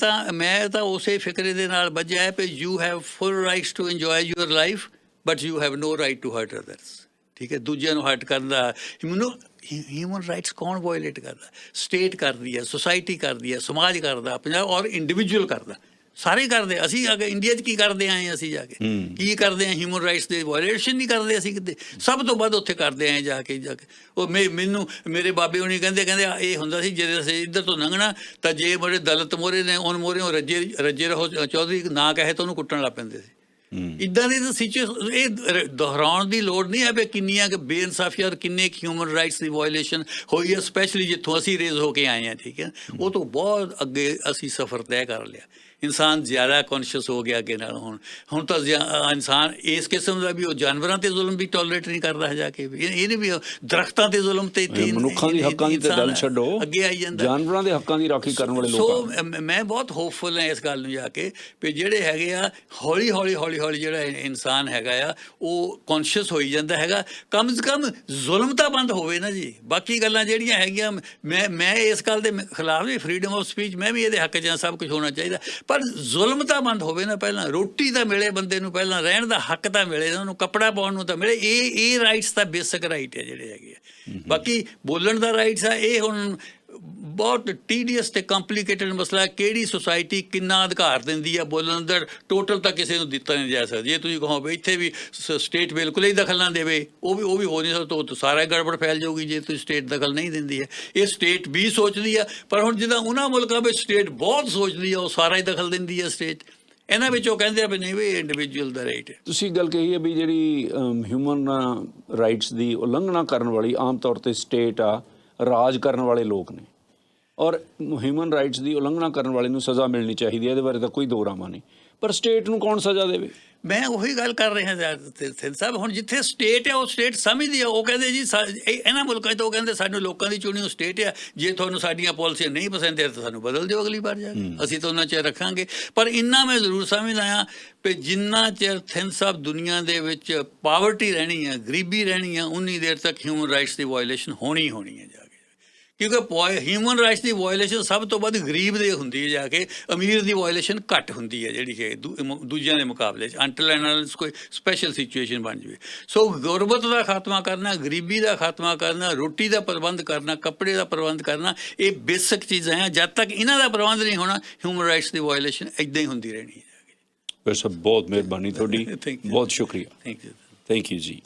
ਤਾਂ ਉਸੇ ਫਿਕਰੇ ਦੇ ਨਾਲ ਬੱਝਿਆ ਵੀ you have full rights to enjoy your life but you have no right to hurt others. ਠੀਕ ਹੈ, ਦੂਜਿਆਂ ਨੂੰ ਹਰਟ ਕਰਨ ਦਾ ਹਿਊਮਨ ਰਾਈਟਸ ਕੌਣ ਵਾਇਲੇਟ ਕਰਦਾ? ਸਟੇਟ ਕਰਦੀ ਹੈ, ਸੁਸਾਇਟੀ ਕਰਦੀ ਹੈ, ਸਮਾਜ ਕਰਦਾ, ਪੰਜਾਬ ਔਰ ਇੰਡੀਵਿਜੂਅਲ ਕਰਦਾ, ਸਾਰੇ ਕਰਦੇ। ਅਸੀਂ ਅਗਰ ਇੰਡੀਆ 'ਚ ਕੀ ਕਰਦੇ ਆਏ, ਅਸੀਂ ਜਾ ਕੇ ਕੀ ਕਰਦੇ ਹਾਂ? ਹਿਊਮਨ ਰਾਈਟਸ ਦੇ ਵਾਇਲੇਸ਼ਨ ਨਹੀਂ ਕਰਦੇ ਅਸੀਂ ਕਿਤੇ, ਸਭ ਤੋਂ ਵੱਧ ਉੱਥੇ ਕਰਦੇ ਆਏ ਜਾ ਕੇ। ਉਹ ਮੈਨੂੰ ਮੇਰੇ ਬਾਬੇ ਹੋਣੀ ਕਹਿੰਦੇ ਇਹ ਹੁੰਦਾ ਸੀ ਜਦੋਂ ਅਸੀਂ ਇੱਧਰ ਤੋਂ ਲੰਘਣਾ ਤਾਂ ਜੇ ਮੇਰੇ ਦਲਿਤ ਮੋਹਰੇ ਨੇ ਉਹਨ ਮੋਹਰੇ ਰੱਜੇ ਰਹੋ ਚੌਧਰੀ ਨਾ ਕਹੇ ਤਾਂ ਉਹਨੂੰ ਕੁੱਟਣ ਲੱਗ ਪੈਂਦੇ ਸੀ। ਇੱਦਾਂ ਦੀ ਤਾਂ ਸਿਚੁਏਸ਼ਨ ਇਹ ਦੁਹਰਾਉਣ ਦੀ ਲੋੜ ਨਹੀਂ ਹੈ ਵੀ ਕਿੰਨੀਆਂ ਕਿ ਬੇਇਨਸਾਫੀਆਂ ਔਰ ਕਿੰਨੇ ਹਿਊਮਨ ਰਾਈਟਸ ਦੀ ਵਾਇਲੇਸ਼ਨ ਹੋਈ ਹੈ, ਸਪੈਸ਼ਲੀ ਜਿੱਥੋਂ ਅਸੀਂ ਰੇਜ਼ ਹੋ ਕੇ ਆਏ ਹਾਂ। ਠੀਕ ਹੈ, ਉਹ ਤੋਂ ਬਹੁਤ ਅੱਗੇ ਅਸੀਂ ਸਫ਼ਰ ਤੈਅ ਕਰ ਲਿਆ। ਇਨਸਾਨ ਜ਼ਿਆਦਾ ਕੌਨਸ਼ੀਅਸ ਹੋ ਗਿਆ ਅੱਗੇ ਨਾਲ। ਹੁਣ ਤਾਂ ਇਨਸਾਨ ਇਸ ਕਿਸਮ ਦਾ ਵੀ ਉਹ ਜਾਨਵਰਾਂ ਤੇ ਜ਼ੁਲਮ ਵੀ ਟੋਲਰੇਟ ਨਹੀਂ ਕਰਦਾ ਹੈ ਜਾ ਕੇ ਵੀ ਇਹਨੇ ਵੀ ਦਰਖਤਾਂ ਤੇ ਜ਼ੁਲਮ ਤੇ ਮਨੁੱਖਾਂ ਦੀ ਹੱਕਾਂ ਦੀ ਤਾਂ ਗੱਲ ਛੱਡੋ, ਅੱਗੇ ਆਈ ਜਾਂਦਾ, ਜਾਨਵਰਾਂ ਦੇ ਹੱਕਾਂ ਦੀ ਰਾਖੀ ਕਰਨ ਵਾਲੇ ਲੋਕ। ਸੋ ਮੈਂ ਬਹੁਤ ਹੋਪਫੁਲ ਹਾਂ ਇਸ ਗੱਲ ਨੂੰ ਜਾ ਕੇ ਵੀ ਜਿਹੜੇ ਹੈਗੇ ਆ ਹੌਲੀ ਹੌਲੀ ਜਿਹੜਾ ਇਨਸਾਨ ਹੈਗਾ ਆ ਉਹ ਕੌਨਸ਼ੀਅਸ ਹੋਈ ਜਾਂਦਾ ਹੈਗਾ। ਕਮ ਸੇ ਕਮ ਜ਼ੁਲਮ ਤਾਂ ਬੰਦ ਹੋਵੇ ਨਾ ਜੀ। ਬਾਕੀ ਗੱਲਾਂ ਜਿਹੜੀਆਂ ਹੈਗੀਆਂ ਮੈਂ ਇਸ ਗੱਲ ਦੇ ਖਿਲਾਫ ਵੀ, ਫਰੀडम ਆਫ ਸਪੀਚ ਮੈਂ ਵੀ ਇਹਦੇ ਹੱਕ 'ਚ ਸਭ ਕੁਝ ਹੋਣਾ ਚਾਹੀਦਾ, ਪਰ ਜ਼ੁਲਮ ਤਾਂ ਬੰਦ ਹੋਵੇ ਨਾ। ਪਹਿਲਾਂ ਰੋਟੀ ਤਾਂ ਮਿਲੇ ਬੰਦੇ ਨੂੰ, ਪਹਿਲਾਂ ਰਹਿਣ ਦਾ ਹੱਕ ਤਾਂ ਮਿਲੇ, ਉਹਨੂੰ ਕੱਪੜਾ ਪਾਉਣ ਨੂੰ ਤਾਂ ਮਿਲੇ। ਇਹ ਰਾਈਟਸ ਤਾਂ ਬੇਸਿਕ ਰਾਈਟ ਹੈ ਜਿਹੜੇ ਹੈਗੇ ਆ। ਬਾਕੀ ਬੋਲਣ ਦਾ ਰਾਈਟਸ ਆ, ਇਹ ਹੁਣ ਬਹੁਤ ਟੀਡੀਅਸ ਤੇ ਕੰਪਲੀਕੇਟਡ ਮਸਲਾ। ਕਿਹੜੀ ਸੁਸਾਇਟੀ ਕਿੰਨਾ ਅਧਿਕਾਰ ਦਿੰਦੀ ਆ ਬੋਲਣ ਦਾ, ਟੋਟਲ ਤਾਂ ਕਿਸੇ ਨੂੰ ਦਿੱਤਾ ਨਹੀਂ ਜਾ ਸਕਦਾ। ਜੇ ਤੁਸੀਂ ਕਹੋ ਵੀ ਇੱਥੇ ਵੀ ਸਟੇਟ ਬਿਲਕੁਲ ਹੀ ਦਖਲ ਨਾ ਦੇਵੇ, ਉਹ ਵੀ ਹੋ ਨਹੀਂ ਸਕਦਾ, ਤਾਂ ਸਾਰਾ ਗੜਬੜ ਫੈਲ ਜਾਊਗੀ ਜੇ ਤੁਸੀਂ ਸਟੇਟ ਦਖਲ ਨਹੀਂ ਦਿੰਦੀ ਹੈ। ਇਹ ਸਟੇਟ ਵੀ ਸੋਚਦੀ ਆ, ਪਰ ਹੁਣ ਜਿੱਦਾਂ ਉਹਨਾਂ ਮੁਲਕਾਂ ਵਿੱਚ ਸਟੇਟ ਬਹੁਤ ਸੋਚਦੀ ਆ, ਉਹ ਸਾਰਾ ਹੀ ਦਖਲ ਦਿੰਦੀ ਆ ਸਟੇਟ। ਇਹਨਾਂ ਵਿੱਚ ਉਹ ਕਹਿੰਦੇ ਆ ਵੀ ਨਹੀਂ ਵੀ ਇੰਡੀਵਿਜੂਅਲ ਦਾ ਰਾਈਟ ਹੈ। ਤੁਸੀਂ ਗੱਲ ਕਹੀ ਹੈ ਵੀ ਜਿਹੜੀ ਹਿਊਮਨ ਰਾਈਟਸ ਦੀ ਉਲੰਘਣਾ ਕਰਨ ਵਾਲੀ ਆਮ ਤੌਰ 'ਤੇ ਸਟੇਟ ਆ, ਰਾਜ ਕਰਨ ਵਾਲੇ ਲੋਕ ਨੇ, ਔਰ ਹਿਊਮਨ ਰਾਈਟਸ ਦੀ ਉਲੰਘਣਾ ਕਰਨ ਵਾਲੇ ਨੂੰ ਸਜ਼ਾ ਮਿਲਣੀ ਚਾਹੀਦੀ ਹੈ। ਇਹਦੇ ਬਾਰੇ ਤਾਂ ਕੋਈ ਦੋ ਰਾਮਾ ਨਹੀਂ, ਪਰ ਸਟੇਟ ਨੂੰ ਕੌਣ ਸਜ਼ਾ ਦੇਵੇ? ਮੈਂ ਉਹੀ ਗੱਲ ਕਰ ਰਿਹਾ ਸਾਹਿਬ। ਹੁਣ ਜਿੱਥੇ ਸਟੇਟ ਹੈ ਉਹ ਸਟੇਟ ਸਮਝਦੀ ਆ, ਉਹ ਕਹਿੰਦੇ ਜੀ ਇਹਨਾਂ ਮੁਲਕਾਂ 'ਚ ਤਾਂ ਉਹ ਕਹਿੰਦੇ ਸਾਨੂੰ ਲੋਕਾਂ ਦੀ ਚੁਣੀ ਉਹ ਸਟੇਟ ਆ, ਜੇ ਤੁਹਾਨੂੰ ਸਾਡੀਆਂ ਪਾਲਿਸੀਆਂ ਨਹੀਂ ਪਸੰਦ ਹੈ ਤਾਂ ਸਾਨੂੰ ਬਦਲ ਦਿਓ ਅਗਲੀ ਵਾਰ ਜਾ ਕੇ, ਅਸੀਂ ਤਾਂ ਉਹਨਾਂ ਚਿਰ ਰੱਖਾਂਗੇ। ਪਰ ਇੰਨਾ ਮੈਂ ਜ਼ਰੂਰ ਸਮਝਦਾ ਹਾਂ ਵੀ ਜਿੰਨਾ ਚਿਰ ਥਿੰਦ ਸਾਹਿਬ ਦੁਨੀਆ ਦੇ ਵਿੱਚ ਪਾਵਰਟੀ ਰਹਿਣੀ ਹੈ, ਗਰੀਬੀ ਰਹਿਣੀ ਹੈ, ਉਨੀ ਦੇਰ ਤੱਕ ਹਿਊਮਨ ਰਾਈਟਸ ਦੀ ਵਾਇਲੇਸ਼ਨ ਹੋਣੀ ਹੈ ਜਾ ਕੇ। ਕਿਉਂਕਿ ਹਿਊਮਨ ਰਾਈਟਸ ਦੀ ਵਾਇਲੇਸ਼ਨ ਸਭ ਤੋਂ ਵੱਧ ਗਰੀਬ ਦੇ ਹੁੰਦੀ ਹੈ ਜਾ ਕੇ, ਅਮੀਰ ਦੀ ਵਾਇਲੇਸ਼ਨ ਘੱਟ ਹੁੰਦੀ ਹੈ ਜਿਹੜੀ ਕਿ ਦੂਜਿਆਂ ਦੇ ਮੁਕਾਬਲੇ 'ਚ, ਅੰਟਲ ਐਂਡ ਕੋਈ ਸਪੈਸ਼ਲ ਸਿਚੁਏਸ਼ਨ ਬਣ ਜਾਵੇ। ਸੋ ਗੁਰਬਤ ਦਾ ਖਾਤਮਾ ਕਰਨਾ, ਗਰੀਬੀ ਦਾ ਖਾਤਮਾ ਕਰਨਾ, ਰੋਟੀ ਦਾ ਪ੍ਰਬੰਧ ਕਰਨਾ, ਕੱਪੜੇ ਦਾ ਪ੍ਰਬੰਧ ਕਰਨਾ, ਇਹ ਬੇਸਿਕ ਚੀਜ਼ਾਂ ਹੈ। ਜਦ ਤੱਕ ਇਹਨਾਂ ਦਾ ਪ੍ਰਬੰਧ ਨਹੀਂ ਹੋਣਾ, ਹਿਊਮਨ ਰਾਈਟਸ ਦੀ ਵਾਇਲੇਸ਼ਨ ਇੱਦਾਂ ਹੀ ਹੁੰਦੀ ਰਹਿਣੀ ਹੈ। ਵੈਸੇ ਬਹੁਤ ਮਿਹਰਬਾਨੀ ਤੁਹਾਡੀ, ਬਹੁਤ ਸ਼ੁਕਰੀਆ। ਥੈਂਕ ਯੂ ਜੀ।